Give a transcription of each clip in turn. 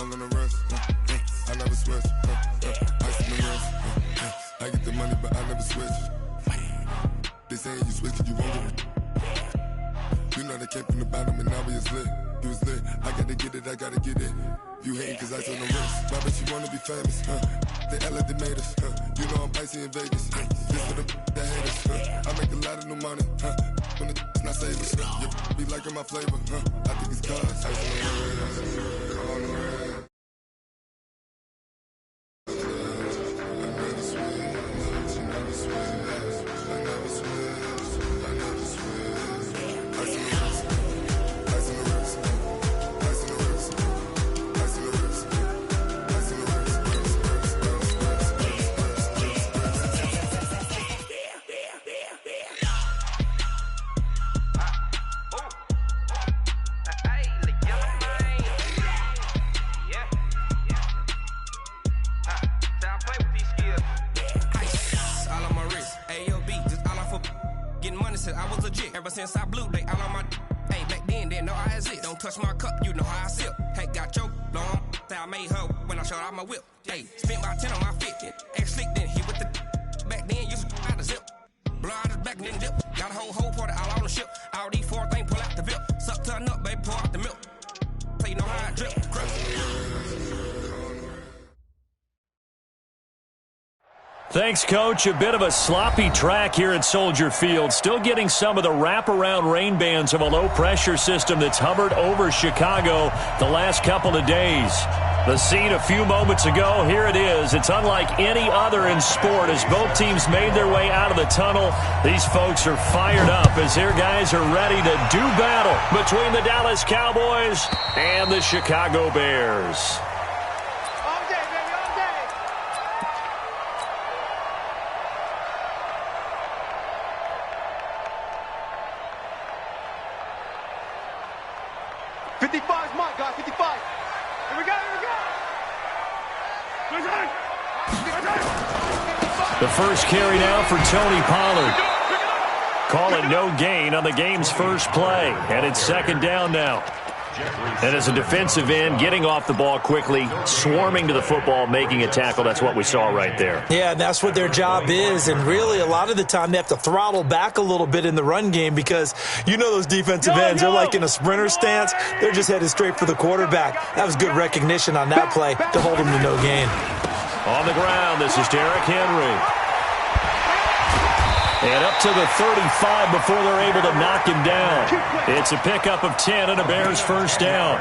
I'm gonna rush. I never switch. Ice in the wrist. I get the money, but I never switch. They saying you switch, you won't get it. You know they came from the bottom and now we is lit. You was lit. I gotta get it, I gotta get it. You hating cause ice on the wrist. Why bet you wanna be famous, They LA they made us, You know I'm icy in Vegas, This for the that hate us, I make a lot of new money, When it's not savers, You be liking my flavor, I think it's cause ice on the wrist, on the wrist. Since I blew, they all on my hey, back then, didn't know I exist. Don't touch my cup, you know how I sip. Hey, got your long, say I made her when I showed out my whip. Hey, spent about 10 on my 50. Ex-slick, then hit with the back then, used to out the zip. Blow out his back, then dip. Got a whole party all on the ship. All these 4 things, pull out the VIP. Suck to a nut, baby, pour out the milk. So you know how I drip. Thanks, Coach. A bit of a sloppy track here at Soldier Field. Still getting some of the wraparound rain bands of a low-pressure system that's hovered over Chicago the last couple of days. The scene a few moments ago, here it is. It's unlike any other in sport as both teams made their way out of the tunnel. These folks are fired up as their guys are ready to do battle between the Dallas Cowboys and the Chicago Bears. 55's mine, guys, 55. Here we go, here we go. The first carry now for Tony Pollard. Call it no gain on the game's first play. And it's second down now. And as a defensive end, getting off the ball quickly, swarming to the football, making a tackle, that's what we saw right there. Yeah, that's what their job is. And really, a lot of the time, they have to throttle back a little bit in the run game because you know those defensive ends, they're like in a sprinter stance. They're just headed straight for the quarterback. That was good recognition on that play to hold them to no gain. On the ground, this is Derrick Henry. And up to the 35 before they're able to knock him down. It's a pickup of 10 and a Bears first down.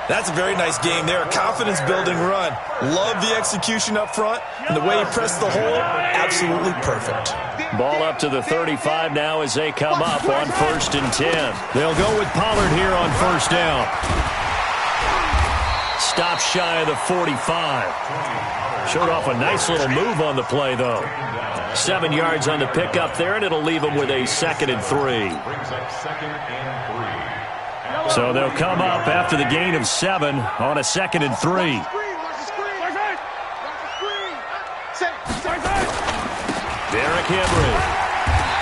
That's a very nice game there. A confidence-building run. Love the execution up front. And the way he pressed the hole, absolutely perfect. Ball up to the 35 now as they come up on 1st and 10. They'll go with Pollard here on first down. Stop shy of the 45. Showed off a nice little move on the play, though. 7 yards on the pickup there, and it'll leave them with a 2nd and 3. So they'll come up after the gain of 7 on a 2nd and 3. Derrick Henry.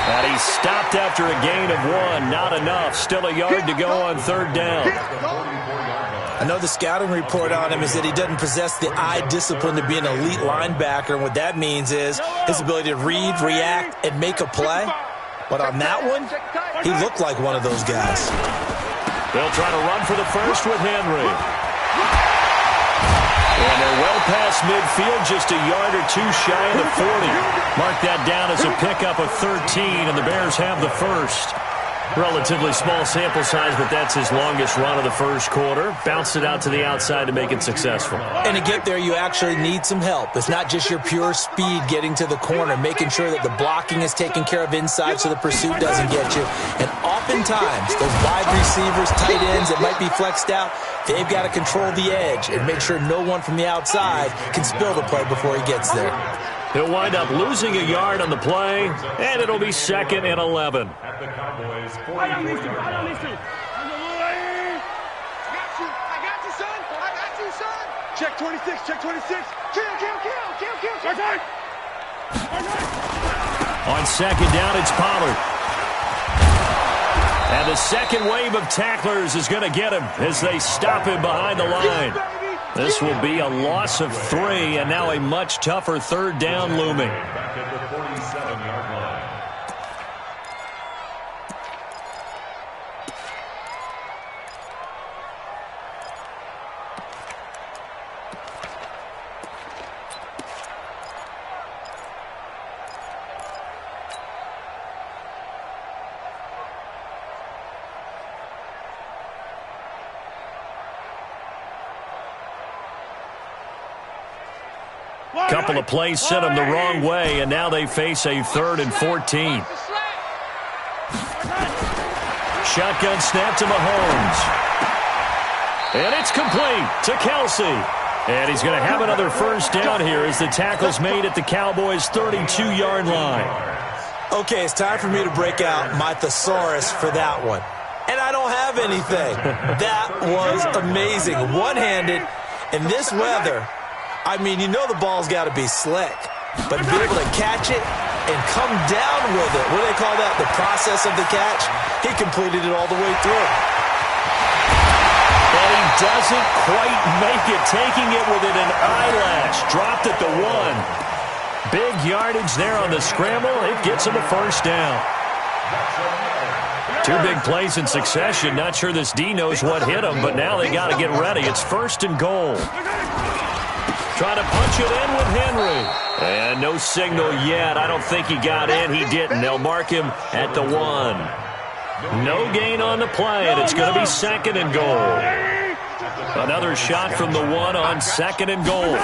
And he stopped after a gain of 1. Not enough. Still a yard to go on 3rd down. I know the scouting report on him is that he doesn't possess the eye discipline to be an elite linebacker, and what that means is his ability to read, react, and make a play. But on that one, he looked like one of those guys. They'll try to run for the first with Henry. And they're well past midfield, just a yard or 2 shy of the 40. Mark that down as a pickup of 13, and the Bears have the first. Relatively small sample size, but that's his longest run of the first quarter. Bounced it out to the outside to make it successful. And to get there, you actually need some help. It's not just your pure speed getting to the corner, making sure that the blocking is taken care of inside so the pursuit doesn't get you. And oftentimes, those wide receivers, tight ends that might be flexed out, they've got to control the edge and make sure no one from the outside can spill the play before he gets there. He'll wind up losing a yard on the play, and it'll be 2nd and 11. At the Cowboys 40. I got you, son. I got you, son. Check 26, check 26. Kill. On 2nd down, it's Pollard. And the second wave of tacklers is going to get him as they stop him behind the line. This will be a loss of 3, and now a much tougher third down looming. Back at the 47-yard line. Couple of plays sent them the wrong way, and now they face a 3rd and 14. Shotgun snap to Mahomes. And it's complete to Kelsey. And he's going to have another first down here as the tackle's made at the Cowboys' 32-yard line. Okay, it's time for me to break out my thesaurus for that one. And I don't have anything. That was amazing. One-handed in this weather. I mean, you know the ball's got to be slick. But to be able to catch it and come down with it, what do they call that? The process of the catch? He completed it all the way through. And he doesn't quite make it, taking it within an eyelash. Dropped at the 1. Big yardage there on the scramble. It gets him a first down. 2 big plays in succession. Not sure this D knows what hit him, but now they got to get ready. It's 1st and goal. Trying to punch it in with Henry. And no signal yet. I don't think he got in. He didn't. They'll mark him at the 1. No gain on the play, and it's going to be 2nd and goal. Another shot from the 1 on 2nd and goal.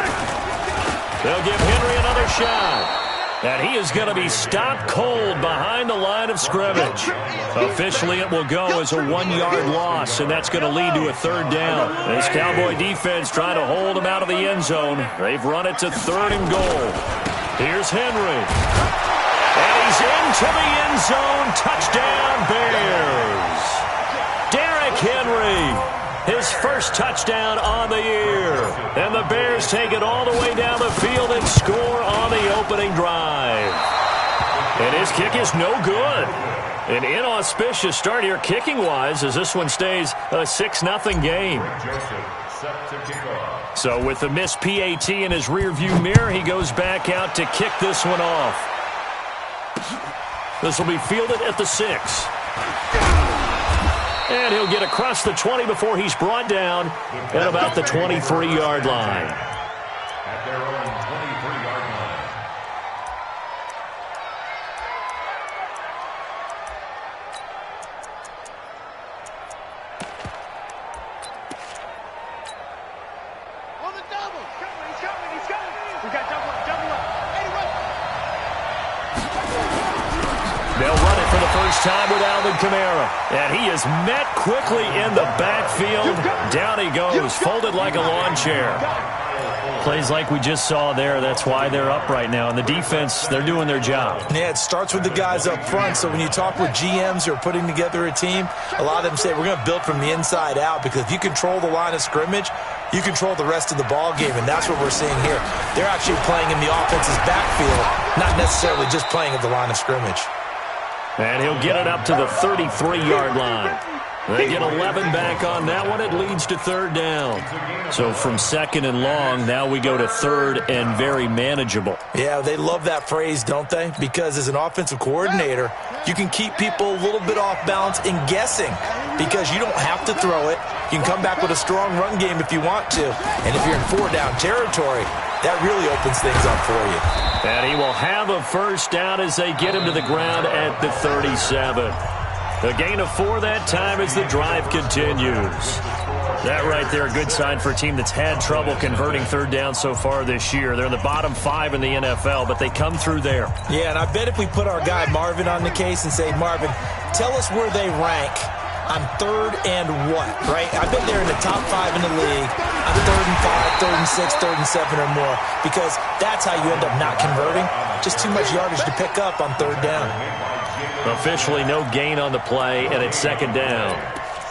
They'll give Henry another shot. And he is going to be stopped cold behind the line of scrimmage. Officially, it will go as a 1-yard loss, and that's going to lead to a 3rd down. This Cowboy defense trying to hold him out of the end zone. They've run it to 3rd and goal. Here's Henry. And he's into the end zone. Touchdown, Bears. Derrick Henry. His first touchdown on the year. And the Bears take it all the way down the field and score on the opening drive. And his kick is no good. An inauspicious start here kicking-wise as this one stays a 6-0 game. So with the missed PAT in his rearview mirror, he goes back out to kick this one off. This will be fielded at the 6. And he'll get across the 20 before he's brought down at about the 23-yard line. At their own 23-yard line. On the double. He's coming. We got double up. They'll run it for the first time with Alvin Kamara. And he is met quickly in the backfield. Down he goes, folded like a lawn chair. Plays like we just saw there. That's why they're up right now. And the defense, they're doing their job. Yeah, it starts with the guys up front. So when you talk with GMs who are putting together a team, a lot of them say we're going to build from the inside out, because if you control the line of scrimmage, you control the rest of the ball game, and that's what we're seeing here. They're actually playing in the offense's backfield, not necessarily just playing at the line of scrimmage. And he'll get it up to the 33-yard line. They get 11 back on that one. It leads to 3rd down. So from 2nd and long, now we go to 3rd and very manageable. Yeah, they love that phrase, don't they? Because as an offensive coordinator, you can keep people a little bit off balance and guessing, because you don't have to throw it. You can come back with a strong run game if you want to. And if you're in 4-down territory, that really opens things up for you. And he will have a first down as they get him to the ground at the 37. A gain of 4 that time as the drive continues. That right there, a good sign for a team that's had trouble converting 3rd down so far this year. They're in the bottom 5 in the NFL, but they come through there. Yeah, and I bet if we put our guy Marvin on the case and say, Marvin, tell us where they rank on 3rd and what, right? I bet they're in the top 5 in the league on 3rd and 5, 3rd and 6, 3rd and 7 or more, because that's how you end up not converting. Just too much yardage to pick up on 3rd down. Officially no gain on the play, and it's 2nd down.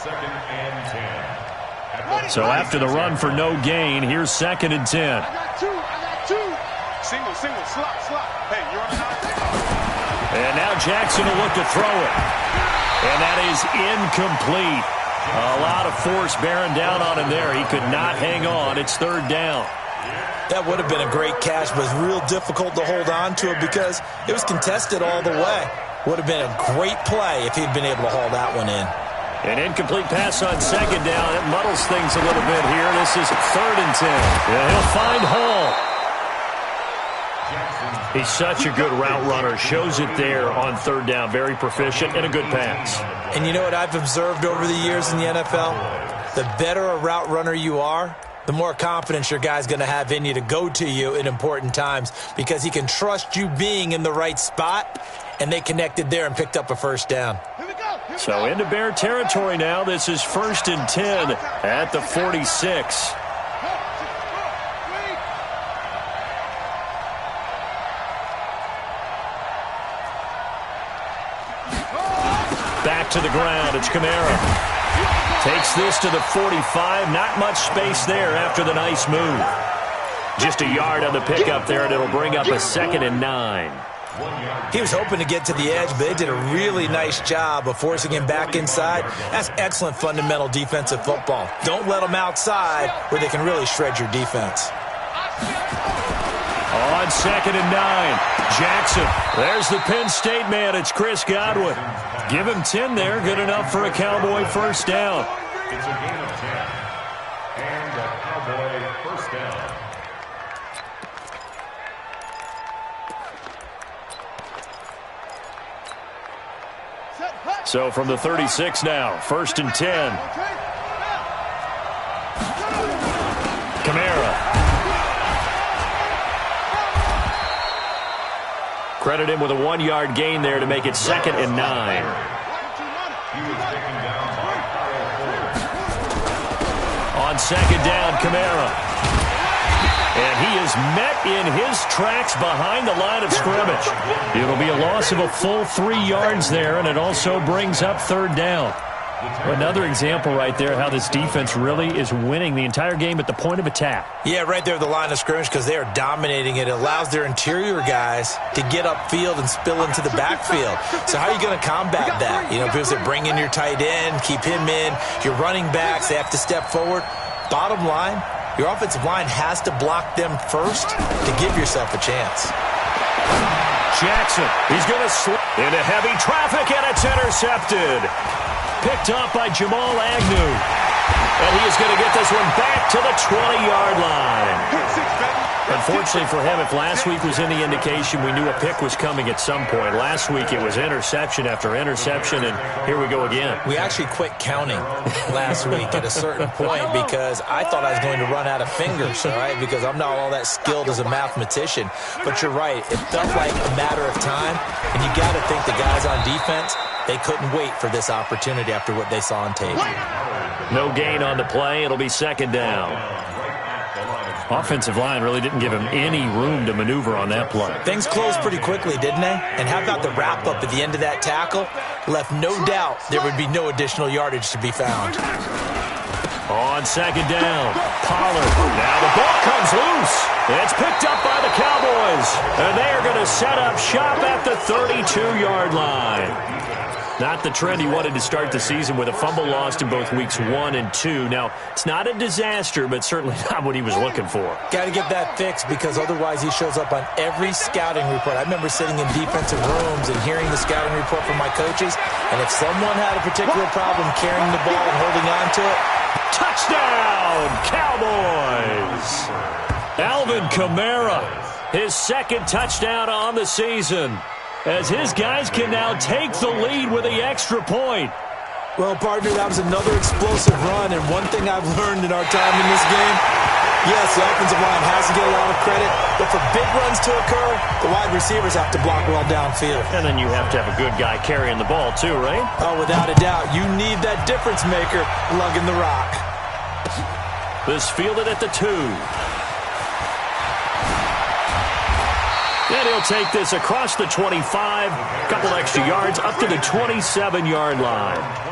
2nd and 10. So after the run for no gain, here's 2nd and 10. I got two. Single, slot. Hey, you're on the line. And now Jackson will look to throw it. And that is incomplete. A lot of force bearing down on him there. He could not hang on. It's third down. That would have been a great catch, but it's real difficult to hold on to it because it was contested all the way. Would have been a great play if he'd been able to haul that one in. An incomplete pass on second down. It muddles things a little bit here. This is 3rd and 10. Yeah, he'll find Hall. He's such a good route runner. Shows it there on 3rd down. Very proficient and a good pass. And you know what I've observed over the years in the NFL? The better a route runner you are, the more confidence your guy's going to have in you to go to you in important times because he can trust you being in the right spot, and they connected there and picked up a first down. So into Bear territory now. This is 1st and 10 at the 46. Back to the ground. It's Kamara. Takes this to the 45. Not much space there after the nice move. Just a yard on the pickup there, and it'll bring up a 2nd and 9. He was hoping to get to the edge, but they did a really nice job of forcing him back inside. That's excellent fundamental defensive football. Don't let them outside where they can really shred your defense. On 2nd and 9, Jackson. There's the Penn State man. It's Chris Godwin. Give him 10 there. Good enough for a Cowboy first down. It's a gain of 10. And a Cowboy first down. So from the 36 now, 1st and 10. Kamara. Credit him with a 1-yard gain there to make it 2nd and 9. On 2nd down, Kamara. And he is met in his tracks behind the line of scrimmage. It'll be a loss of a full 3 yards there, and it also brings up 3rd down. Another example right there how this defense really is winning the entire game at the point of attack. Yeah, right there at the line of scrimmage because they are dominating it. It allows their interior guys to get upfield and spill into the backfield. So how are you going to combat that? You know, because they bring in your tight end, keep him in. Your running backs, they have to step forward. Bottom line, your offensive line has to block them first to give yourself a chance. Jackson, he's going to slip into heavy traffic, and it's intercepted. Picked off by Jamal Agnew. And he is going to get this one back to the 20-yard line. Unfortunately for him, if last week was any indication, we knew a pick was coming at some point. Last week it was interception after interception, and here we go again. We actually quit counting last week at a certain point because I thought I was going to run out of fingers, all right, because I'm not all that skilled as a mathematician. But you're right. It felt like a matter of time, and you got to think the guys on defense, they couldn't wait for this opportunity after what they saw on tape. No gain on the play. It'll be 2nd down. Offensive line really didn't give him any room to maneuver on that play. Things closed pretty quickly, didn't they? And how about the wrap-up at the end of that tackle? Left no doubt there would be no additional yardage to be found. On 2nd down, Pollard. Now the ball comes loose. It's picked up by the Cowboys. And they are going to set up shop at the 32-yard line. Not the trend he wanted to start the season with a fumble lost in both weeks 1 and 2. Now, it's not a disaster, but certainly not what he was looking for. Got to get that fixed because otherwise he shows up on every scouting report. I remember sitting in defensive rooms and hearing the scouting report from my coaches, and if someone had a particular problem carrying the ball and holding on to it, touchdown, Cowboys! Alvin Kamara, his 2nd touchdown on the season, as his guys can now take the lead with the extra point. Well, partner, that was another explosive run, and one thing I've learned in our time in this game, yes, the offensive line has to get a lot of credit, but for big runs to occur, the wide receivers have to block well downfield. And then you have to have a good guy carrying the ball too, right? Oh, without a doubt. You need that difference maker lugging the rock. This fielded at the 2. And he'll take this across the 25, a couple extra yards, up to the 27-yard line.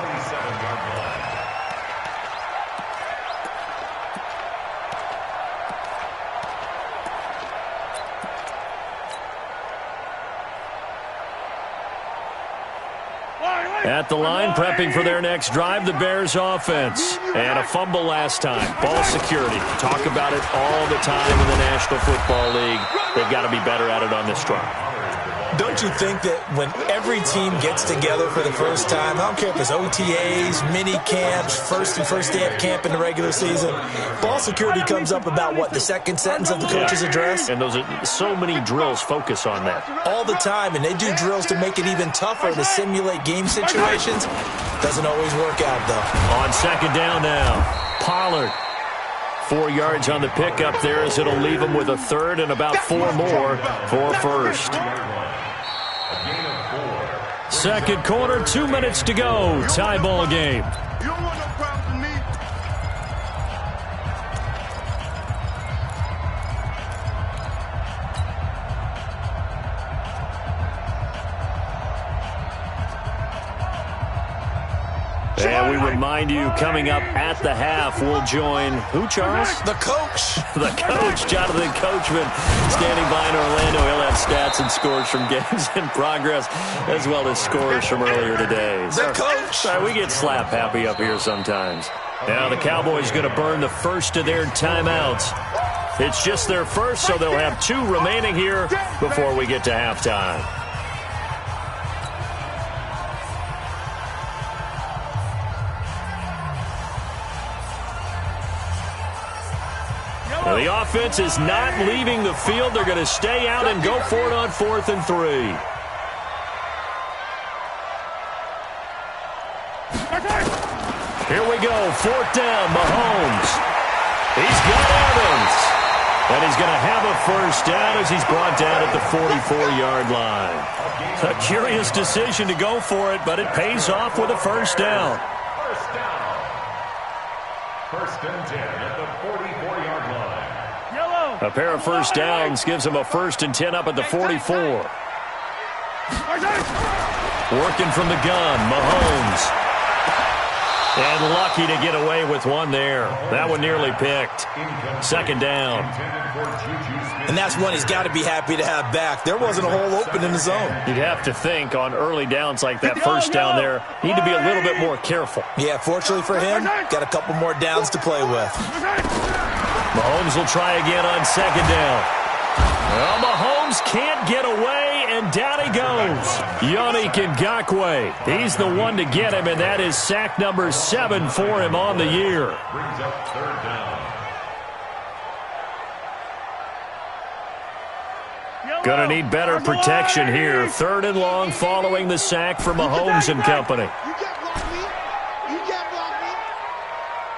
At the line, prepping for their next drive, the Bears offense. And a fumble last time. Ball security. Talk about it all the time in the National Football League. They've got to be better at it on this drive. Don't you think that when every team gets together for the first time, I don't care if it's OTAs, mini camps, first day of camp in the regular season, ball security comes up about, what, the second sentence of the coach's address? And those are so many drills focus on that. All the time, and they do drills to make it even tougher to simulate game situations. Doesn't always work out, though. On second down now, Pollard. 4 yards on the pickup there as it'll leave him with a third and about 4 more for first. Second quarter, 2 minutes to go. Tie ball game. You don't want no problem with me. And we remind you, coming up at the half, we'll join who, Charles? The coach. The coach, Jonathan Coachman, standing by in Orlando. He'll have stats and scores from games in progress, as well as scores from earlier today. The coach. Sorry, we get slap happy up here sometimes. Now the Cowboys going to burn the first of their timeouts. It's just their first, so they'll have 2 remaining here before we get to halftime. Well, the offense is not leaving the field. They're going to stay out and go for it on 4th and 3. Here we go. 4th down, Mahomes. He's got Evans. And he's going to have a first down as he's brought down at the 44-yard line. A curious decision to go for it, but it pays off with a first down. First down. First and 10 at the 44-yard line. A pair of first downs gives him a 1st and 10 up at the 44. Working from the gun, Mahomes. And lucky to get away with one there. That one nearly picked. Second down. And that's one he's got to be happy to have back. There wasn't a hole open in the zone. You'd have to think on early downs like that first down there, need to be a little bit more careful. Yeah, fortunately for him, got a couple more downs to play with. Mahomes will try again on second down. Well, Mahomes can't get away, and down he goes. Yannick Ngakoue. He's the one to get him, and that is sack number 7 for him on the year. Brings up third down. Gonna need better protection here. 3rd and long following the sack for Mahomes and company. You can't block me. You can't block me.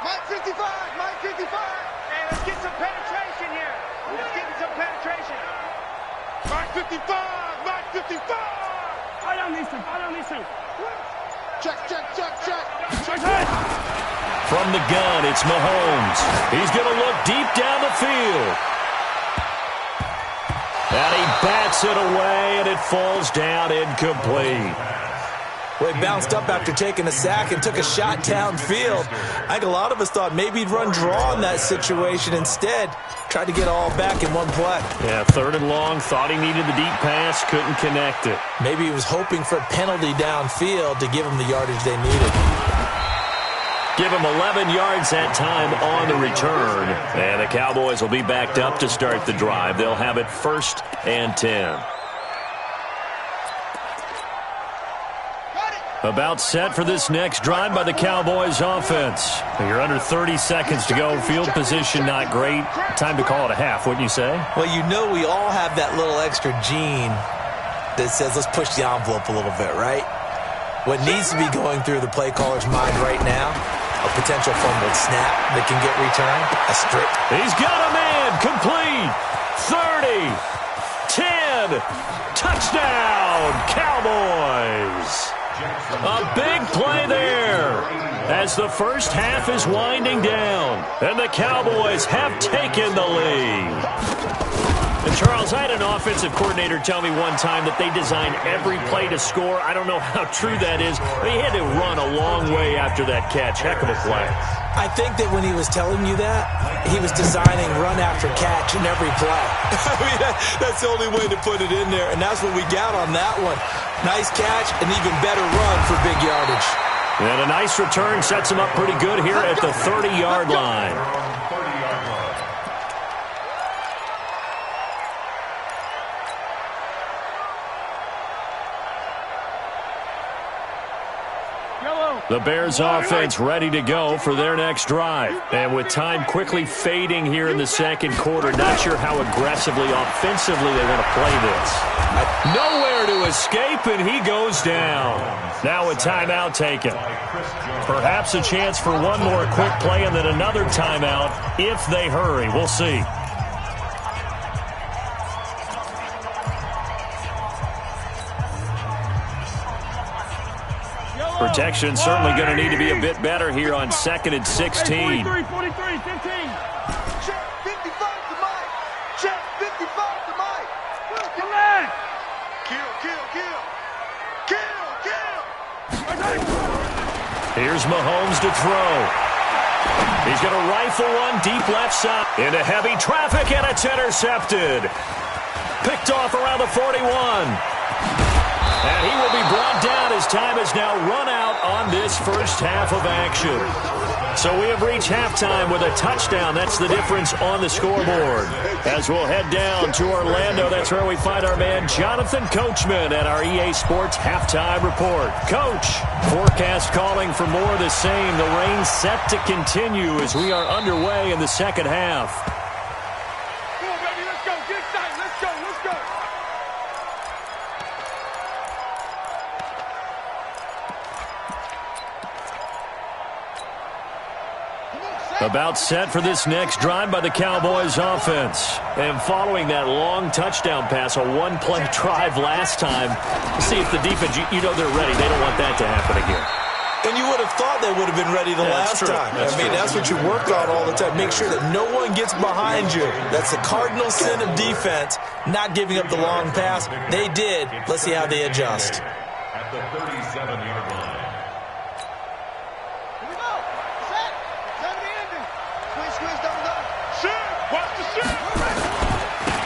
Mike 55. Mike 55. Hey, let's get some penetration here. Let's get some penetration. Mike 55. Mike 55. I don't need to. Check. From the gun, it's Mahomes. He's gonna look deep down the field. And he bats it away, and it falls down incomplete. Well, he bounced up after taking a sack and took a shot downfield. I think a lot of us thought maybe he'd run draw in that situation. Instead, tried to get all back in one play. Yeah, 3rd and long, thought he needed the deep pass, couldn't connect it. Maybe he was hoping for a penalty downfield to give him the yardage they needed. Give him 11 yards that time on the return. And the Cowboys will be backed up to start the drive. They'll have it 1st and 10. About set for this next drive by the Cowboys offense. You're under 30 seconds to go. Field position not great. Time to call it a half, wouldn't you say? Well, you know we all have that little extra gene that says let's push the envelope a little bit, right? What needs to be going through the play caller's mind right now, a potential fumbled snap that can get returned, a strip. He's got a man, complete, 30, 10, touchdown, Cowboys. A big play there as the first half is winding down, and the Cowboys have taken the lead. And Charles, I had an offensive coordinator tell me one time that they design every play to score. I don't know how true that is, but he had to run a long way after that catch. Heck of a play. I think that when he was telling you that, he was designing run after catch in every play. I mean, that's the only way to put it in there, and that's what we got on that one. Nice catch, and even better run for big yardage. And a nice return sets him up pretty good here at the 30-yard line. The Bears offense ready to go for their next drive. And with time quickly fading here in the second quarter, not sure how aggressively, offensively they want to play this. Nowhere to escape, and he goes down. Now a timeout taken. Perhaps a chance for one more quick play and then another timeout if they hurry. We'll see. Protection certainly going to need to be a bit better here on 2nd and 16. 43, 15. Check 55 to Mike. Check 55 to Mike. Collect. Kill. Here's Mahomes to throw. He's going to rifle one deep left side. Into heavy traffic, and it's intercepted. Picked off around the 41. And he will be brought down as time has now run out on this first half of action. So we have reached halftime with a touchdown. That's the difference on the scoreboard. As we'll head down to Orlando, that's where we find our man Jonathan Coachman at our EA Sports Halftime Report. Coach, forecast calling for more of the same. The rain set to continue as we are underway in the second half. Come on, baby, let's go. Get excited. Let's go. About set for this next drive by the Cowboys offense. And following that long touchdown pass, a one-play drive last time, see if the defense, you know they're ready. They don't want that to happen again. And you would have thought they would have been ready the last time. That's what you work on all the time. Make sure that no one gets behind you. That's the cardinal sin of defense, not giving up the long pass. They did. Let's see how they adjust. At the 37-yard line.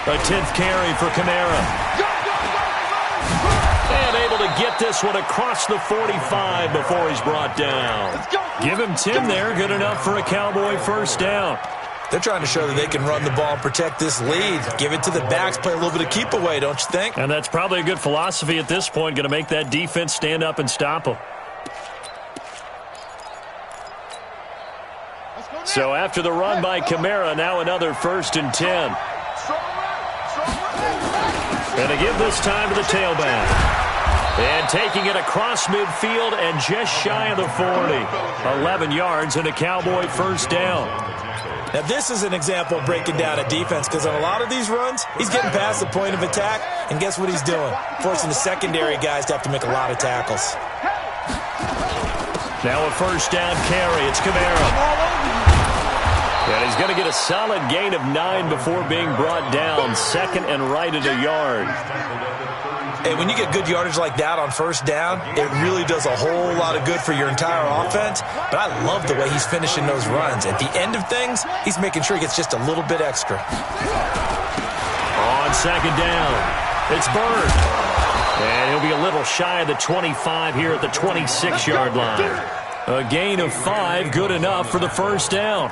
A 10th carry for Kamara. And able to get this one across the 45 before he's brought down. Give him 10 there. Good enough for a Cowboy first down. They're trying to show that they can run the ball and protect this lead. Give it to the backs, play a little bit of keep away, don't you think? And that's probably a good philosophy at this point. Going to make that defense stand up and stop them. So after the run by Kamara, now another 1st and 10. And to give this time to the tailback. And taking it across midfield and just shy of the 40. 11 yards and a Cowboy first down. Now this is an example of breaking down a defense, because on a lot of these runs, he's getting past the point of attack, and guess what he's doing? Forcing the secondary guys to have to make a lot of tackles. Now a first down carry. It's Kamara. And he's going to get a solid gain of 9 before being brought down. 2nd and right at a yard. Hey, when you get good yardage like that on first down, it really does a whole lot of good for your entire offense. But I love the way he's finishing those runs. At the end of things, he's making sure he gets just a little bit extra. On 2nd down, it's Bird. And he'll be a little shy of the 25 here at the 26-yard line. A gain of 5, good enough for the first down.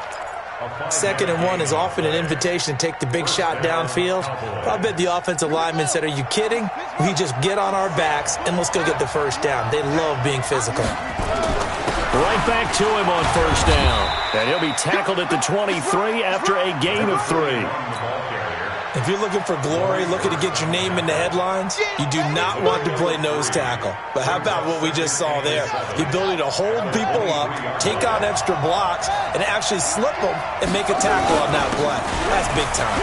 2nd and 1 is often an invitation to take the big shot downfield. I bet the offensive lineman said, are you kidding? We just get on our backs and let's go get the first down. They love being physical. Right back to him on first down. And he'll be tackled at the 23 after a gain of 3. If you're looking for glory, looking to get your name in the headlines, you do not want to play nose tackle. But how about what we just saw there? The ability to hold people up, take on extra blocks, and actually slip them and make a tackle on that play. That's big time.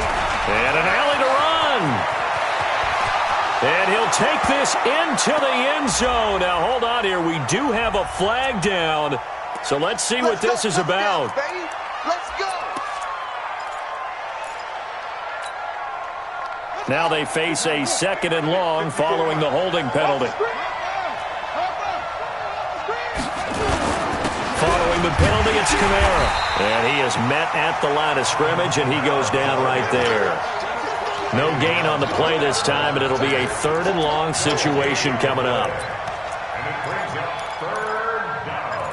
And an alley to run. And he'll take this into the end zone. Now, hold on here. We do have a flag down. So let's see what this is about. Let's go. Now they face a 2nd and long following the holding penalty. Following the penalty, it's Kamara. And he is met at the line of scrimmage, and he goes down right there. No gain on the play this time, and it'll be a 3rd and long situation coming up. And it brings up 3rd down.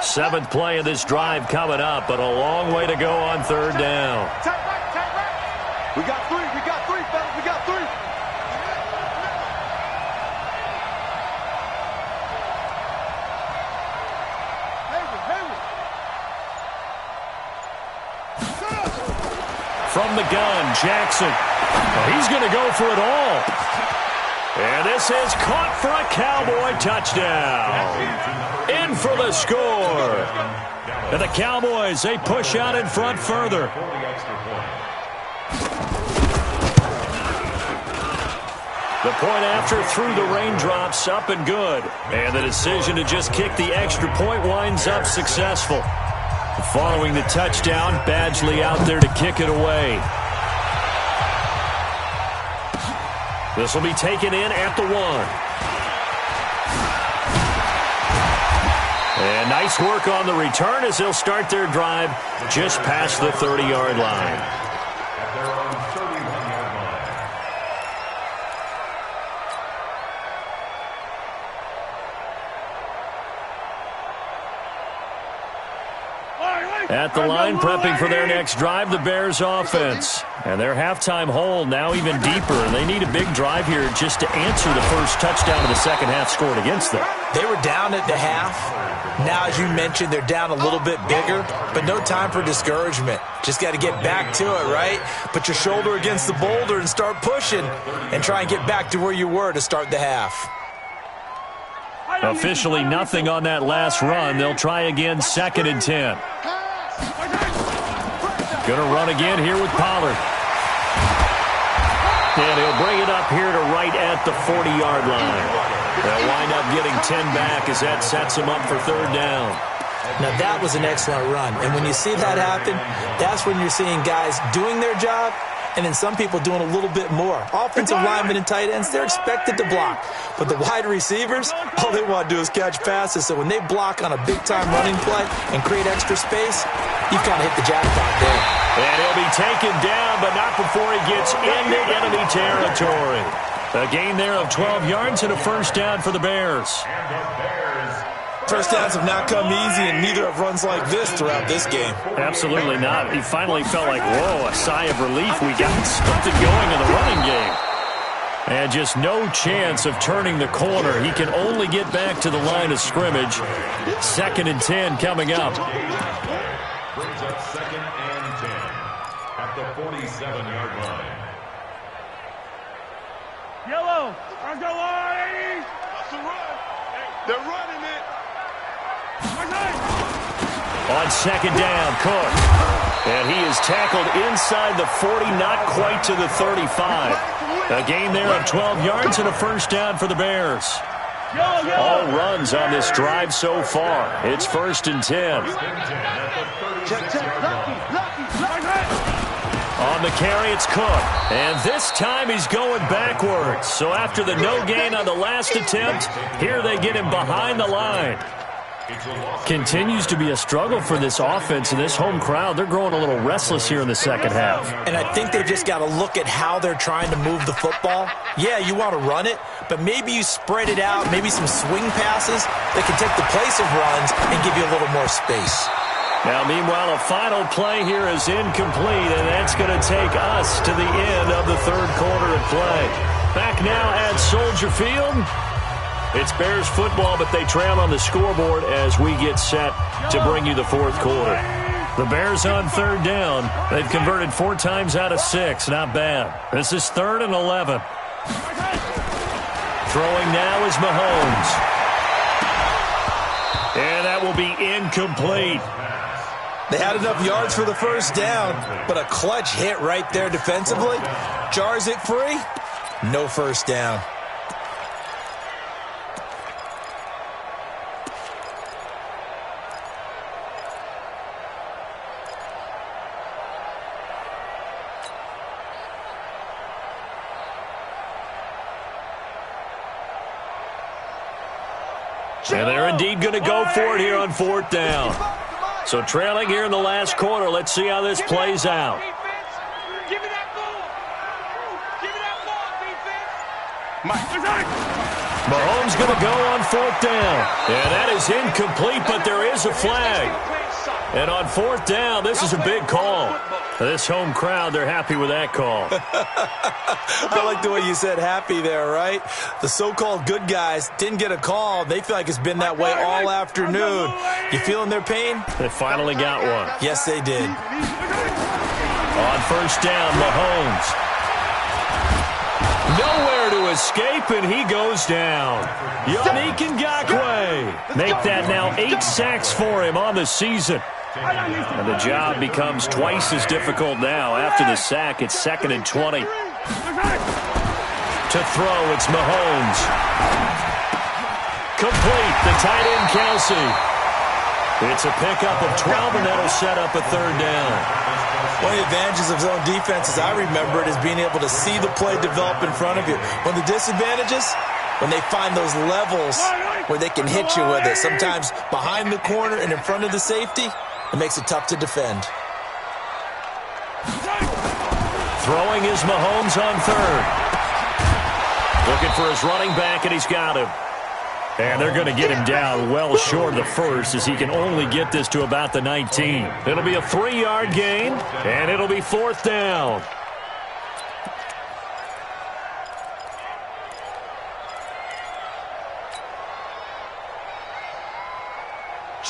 7th play of this drive coming up, but a long way to go on 3rd down. Tight right. We got 3, fellas, we got 3. From the gun, Jackson. He's going to go for it all. And this is caught for a Cowboy touchdown. In for the score. And the Cowboys, they push out in front further. The point after through the raindrops, up and good. And the decision to just kick the extra point winds up successful. Following the touchdown, Badgley out there to kick it away. This will be taken in at the 1. And nice work on the return as they'll start their drive just past the 30-yard line. At their own 31-yard line. At the line, prepping for their next drive, the Bears offense. And their halftime hole now even deeper, and they need a big drive here just to answer the first touchdown of the second half scored against them. They were down at the half. Now, as you mentioned, they're down a little bit bigger, but no time for discouragement. Just got to get back to it, right? Put your shoulder against the boulder and start pushing and try and get back to where you were to start the half. Officially nothing on that last run. They'll try again, 2nd and 10. Going to run again here with Pollard. And he'll bring it up here to right at the 40-yard line. They'll wind up getting 10 back as that sets him up for 3rd down. Now, that was an excellent run. And when you see that happen, that's when you're seeing guys doing their job and then some people doing a little bit more. Offensive linemen and tight ends, they're expected to block. But the wide receivers, all they want to do is catch passes. So when they block on a big-time running play and create extra space, you've kind of hit the jackpot there. And he'll be taken down, but not before he gets into enemy territory. A gain there of 12 yards and a 1st down for the Bears. First downs have not come easy, and neither have runs like this throughout this game. Absolutely not. He finally felt like, whoa, a sigh of relief. We got something going in the running game. And just no chance of turning the corner. He can only get back to the line of scrimmage. 2nd and 10 coming up. Brings up 2nd and 10 at the 47-yard line. Yellow, let's go, Lane! That's a run. They're running it. On 2nd down, Cook. And he is tackled inside the 40, not quite to the 35. A gain there of 12 yards and a 1st down for the Bears. All runs on this drive so far. It's 1st and 10. On the carry, it's Cook. And this time he's going backwards. So after the no gain on the last attempt, here they get him behind the line. Continues to be a struggle for this offense and this home crowd. They're growing a little restless here in the second half. And I think they've just got to look at how they're trying to move the football. Yeah, you want to run it, but maybe you spread it out, maybe some swing passes that can take the place of runs and give you a little more space. Now, meanwhile, a final play here is incomplete, and that's going to take us to the end of the 3rd quarter of play. Back now at Soldier Field. It's Bears football, but they trail on the scoreboard as we get set to bring you the 4th quarter. The Bears on 3rd down. They've converted 4 times out of 6. Not bad. This is 3rd and 11. Throwing now is Mahomes. And that will be incomplete. They had enough yards for the 1st down, but a clutch hit right there defensively. Jars it free. No 1st down. And they're indeed going to go for it here on 4th down. So trailing here in the last quarter. Let's see how this plays out. Give me that ball. Give me that ball, defense. Mahomes going to go on 4th down. And that is incomplete, but there is a flag. And on 4th down, this is a big call. This home crowd, they're happy with that call. I like the way you said happy there, right? The so-called good guys didn't get a call. They feel like it's been that way all afternoon. You feeling their pain? They finally got one. Yes, they did. On 1st down, Mahomes. Nowhere to escape, and he goes down. Yannick Ngakoue. Make that now 8 sacks for him on the season. And the job becomes twice as difficult now. After the sack, it's 2nd and 20. To throw, it's Mahomes. Complete, the tight end, Kelsey. It's a pickup of 12, and that'll set up a 3rd down. One of the advantages of zone defense, as I remember it, is being able to see the play develop in front of you. One of the disadvantages, when they find those levels where they can hit you with it, sometimes behind the corner and in front of the safety, it makes it tough to defend. Throwing is Mahomes on 3rd. Looking for his running back, and he's got him. And they're going to get him down well short of the 1st, as he can only get this to about the 19. It'll be a 3-yard gain, and it'll be 4th down.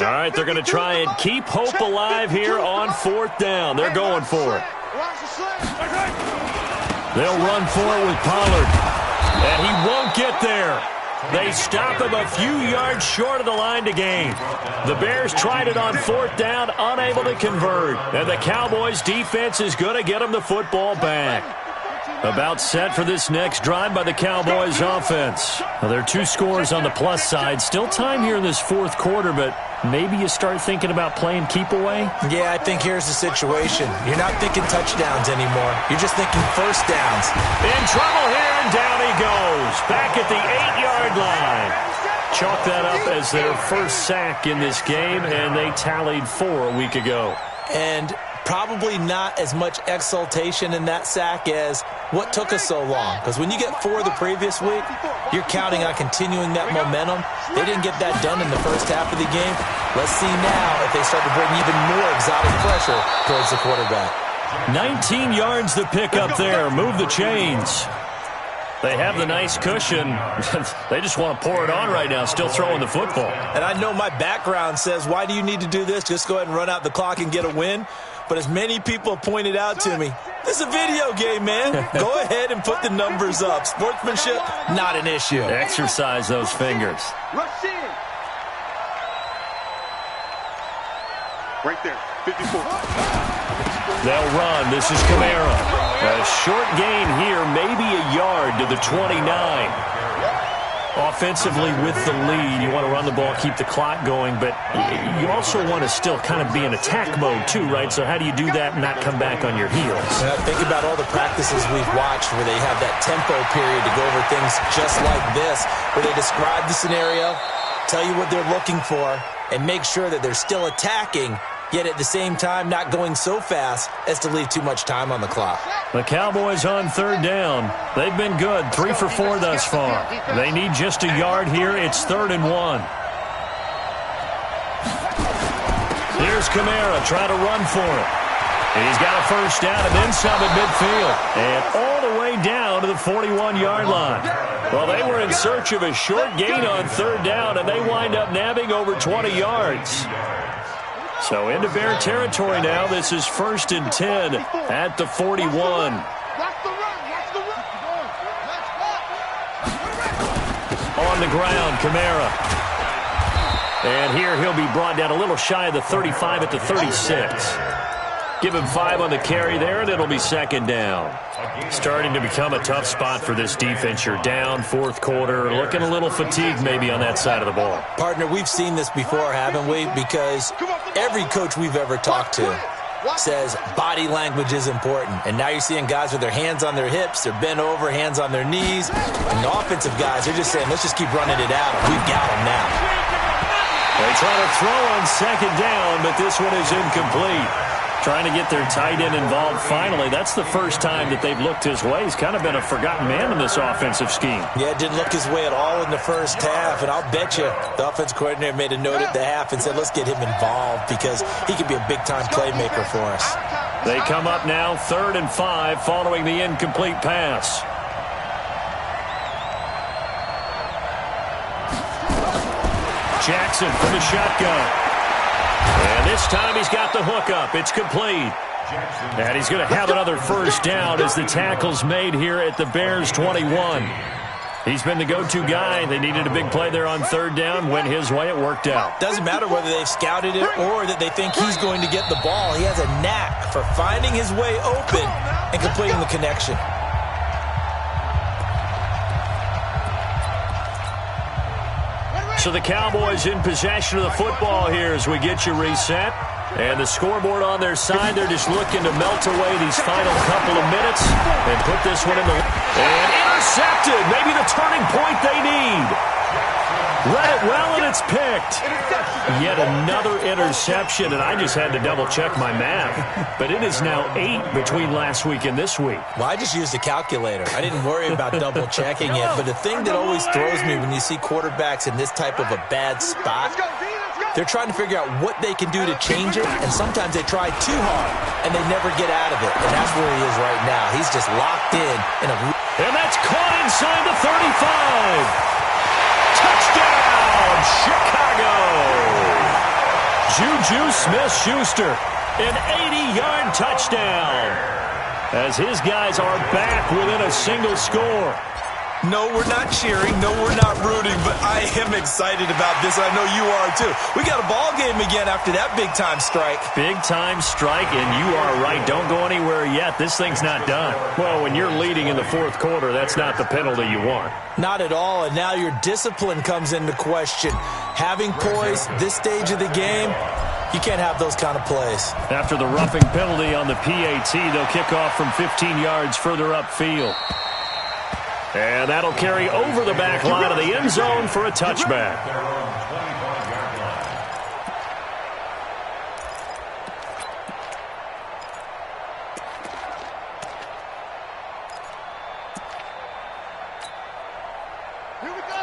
All right, they're going to try and keep hope alive here on 4th down. They're going for it. They'll run for it with Pollard. And he won't get there. They stop him a few yards short of the line to gain. The Bears tried it on 4th down, unable to convert. And the Cowboys' defense is going to get them the football back. About set for this next drive by the Cowboys' offense. Well, there are 2 scores on the plus side. Still time here in this 4th quarter, but maybe you start thinking about playing keep away? Yeah, I think here's the situation. You're not thinking touchdowns anymore. You're just thinking 1st downs. In trouble here, and down he goes. Back at the 8-yard line. Chalk that up as their 1st sack in this game, and they tallied 4 a week ago. And probably not as much exultation in that sack as what took us so long. Because when you get 4 the previous week, you're counting on continuing that momentum. They didn't get that done in the 1st half of the game. Let's see now if they start to bring even more exotic pressure towards the quarterback. 19 yards to pick up there. Move the chains. They have the nice cushion. They just want to pour it on right now, still throwing the football. And I know my background says, why do you need to do this? Just go ahead and run out the clock and get a win. But as many people pointed out to me, this is a video game, man. Go ahead and put the numbers up. Sportsmanship, not an issue. Exercise those fingers. Rush in. Right there, 54. They'll run. This is Kamara. A short gain here, maybe a yard to the 29. Offensively with the lead, you want to run the ball, keep the clock going, but you also want to still kind of be in attack mode too, right? So how do you do that and not come back on your heels? Think about all the practices we've watched where they have that tempo period to go over things just like this, where they describe the scenario, tell you what they're looking for, and make sure that they're still attacking, yet at the same time not going so fast as to leave too much time on the clock. The Cowboys on 3rd down. They've been good, 3 for 4 thus far. They need just a yard here. It's 3rd and 1. Here's Kamara trying to run for it. He's got a 1st down and then some at midfield. And all the way down to the 41-yard line. Well, they were in search of a short gain on 3rd down, and they wind up nabbing over 20 yards. So into Bear territory now. This is 1st and 10 at the 41. On the ground, Kamara. And here he'll be brought down a little shy of the 35 at the 36. Give him 5 on the carry there, and it'll be 2nd down. Starting to become a tough spot for this defense. You're down 4th quarter, looking a little fatigued maybe on that side of the ball. Partner, we've seen this before, haven't we? Because every coach we've ever talked to says body language is important. And now you're seeing guys with their hands on their hips, they're bent over, hands on their knees. And the offensive guys, they're just saying, let's just keep running it out. We've got them now. They'll try to throw on second down, but this one is incomplete. Trying to get their tight end involved finally. That's the first time that they've looked his way. He's kind of been a forgotten man in this offensive scheme. Yeah, didn't look his way at all in the first half, and I'll bet you the offense coordinator made a note at the half and said, let's get him involved because he could be a big-time playmaker for us. They come up now 3rd and 5 following the incomplete pass. Jackson from the shotgun. And this time he's got the hook up. It's complete. And he's going to have another first down as the tackle's made here at the Bears 21. He's been the go-to guy. They needed a big play there on 3rd down. Went his way. It worked out. Doesn't matter whether they've scouted it or that they think he's going to get the ball. He has a knack for finding his way open and completing the connection. So the Cowboys in possession of the football here as we get you reset. And the scoreboard on their side, they're just looking to melt away these final couple of minutes and put this one in the... And intercepted! Maybe the turning point they need. Read it well, and it's picked. Yet another interception, and I just had to double-check my math. But it is now 8 between last week and this week. Well, I just used a calculator. I didn't worry about double-checking it. But the thing that always throws me when you see quarterbacks in this type of a bad spot, they're trying to figure out what they can do to change it, and sometimes they try too hard, and they never get out of it. And that's where he is right now. He's just locked in a... And that's caught inside the 35. Touchdown, Chicago! Juju Smith-Schuster, an 80-yard touchdown, as his guys are back within a single score. No, we're not cheering. No, we're not rooting, but I am excited about this. I know you are, too. We got a ball game again after that big-time strike. Big-time strike, and you are right. Don't go anywhere yet. This thing's not done. Well, when you're leading in the 4th quarter, that's not the penalty you want. Not at all, and now your discipline comes into question. Having poise this stage of the game, you can't have those kind of plays. After the roughing penalty on the PAT, they'll kick off from 15 yards further upfield. And that'll carry over the back line of the end zone for a touchback.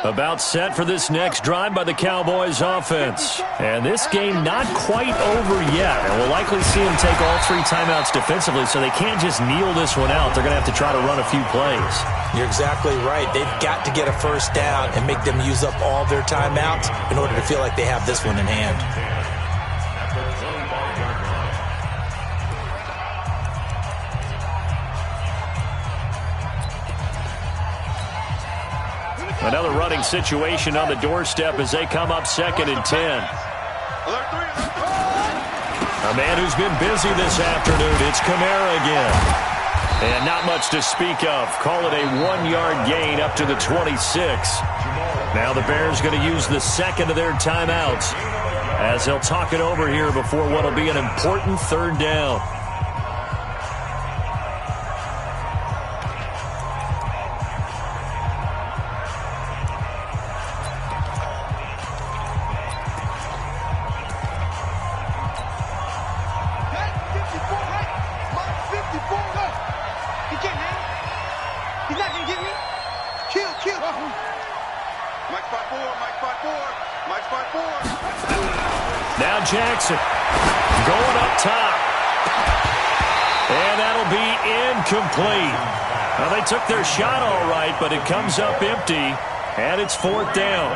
About set for this next drive by the Cowboys offense. And this game not quite over yet. And we'll likely see them take all 3 timeouts defensively, so they can't just kneel this one out. They're going to have to try to run a few plays. You're exactly right. They've got to get a first down and make them use up all their timeouts in order to feel like they have this one in hand. Another running situation on the doorstep as they come up 2nd and 10. A man who's been busy this afternoon, it's Kamara again. And not much to speak of. Call it a 1-yard gain up to the 26. Now the Bears going to use the 2nd of their timeouts as they'll talk it over here before what will be an important 3rd down. Now Jackson going up top. And that'll be incomplete. Well, they took their shot all right, but it comes up empty. And it's 4th down.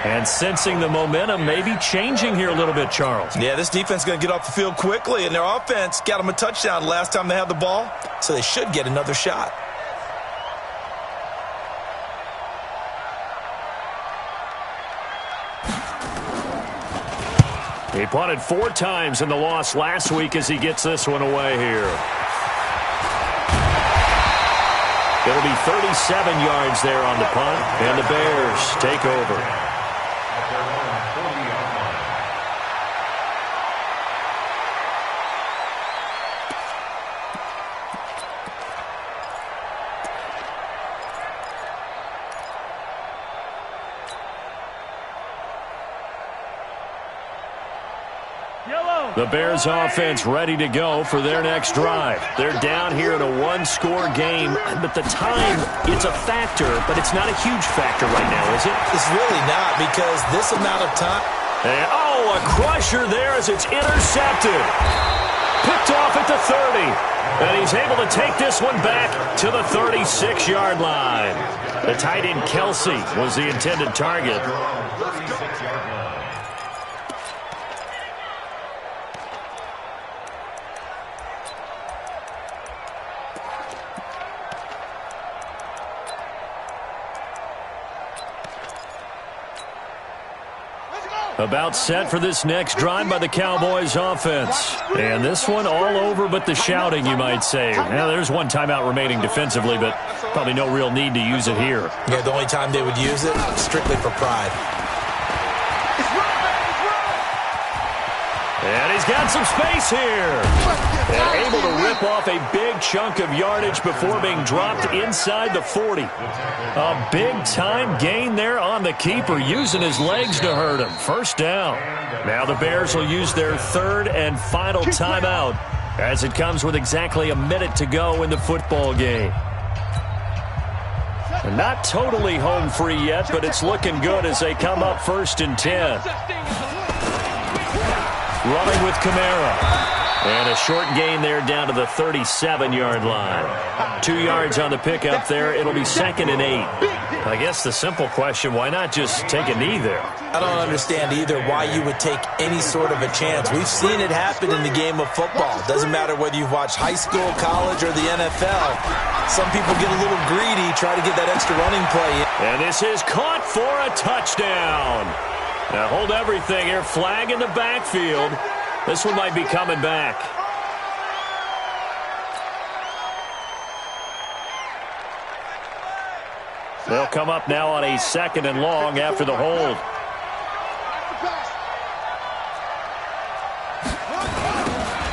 And sensing the momentum may be changing here a little bit, Charles. Yeah, this defense is going to get off the field quickly, and their offense got them a touchdown last time they had the ball, so they should get another shot. He punted 4 times in the loss last week as he gets this one away here. It'll be 37 yards there on the punt, and the Bears take over. The Bears offense ready to go for their next drive. They're down here in a one-score game, but the time, it's a factor, but it's not a huge factor right now, is it? It's really not, because this amount of time... And, a crusher there as it's intercepted. Picked off at the 30. And he's able to take this one back to the 36-yard line. The tight end Kelsey was the intended target. About set for this next drive by the Cowboys offense. And this one all over but the shouting, you might say. Now, there's one timeout remaining defensively, but probably no real need to use it here. Yeah, the only time they would use it, strictly for pride. And he's got some space here. And able to rip off a big chunk of yardage before being dropped inside the 40. A big-time gain there on the keeper, using his legs to hurt him. First down. Now the Bears will use their third and final timeout as it comes with exactly a minute to go in the football game. And not totally home free yet, but it's looking good as they come up 1st and 10. Running with Kamara. And a short gain there down to the 37-yard line. 2 yards on the pickup there. It'll be 2nd and 8. I guess the simple question, why not just take a knee there? I don't understand either why you would take any sort of a chance. We've seen it happen in the game of football. Doesn't matter whether you've watched high school, college, or the NFL. Some people get a little greedy, try to get that extra running play in. And this is caught for a touchdown. Now hold everything here. Flag in the backfield. This one might be coming back. They'll come up now on a 2nd and long after the hold.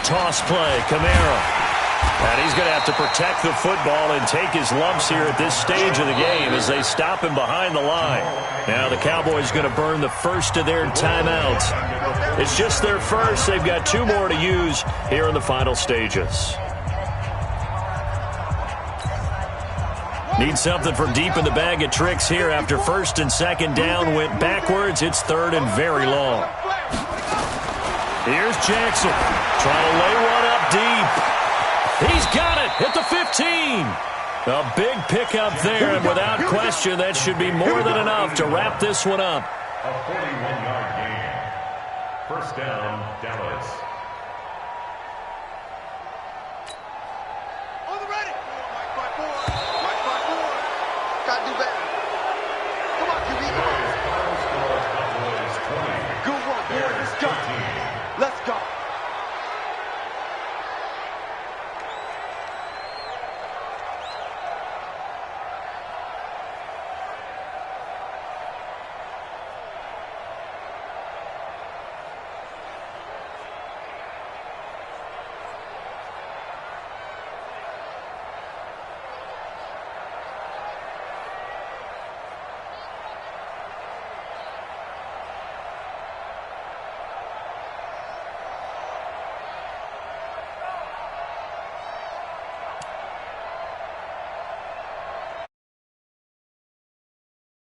Toss play, Kamara. And he's going to have to protect the football and take his lumps here at this stage of the game as they stop him behind the line. Now the Cowboys going to burn the first of their timeouts. It's just their first. They've got 2 more to use here in the final stages. Need something from deep in the bag of tricks here after 1st and 2nd down. Went backwards. It's 3rd and very long. Here's Jackson trying to lay one up deep. He's got it at the 15. A big pickup there, and without question, that should be more than enough to wrap this one up. A 41-yard gain. 1st down, Dallas. On the ready. Mike 5-4. Mike 5-4. Got to do better.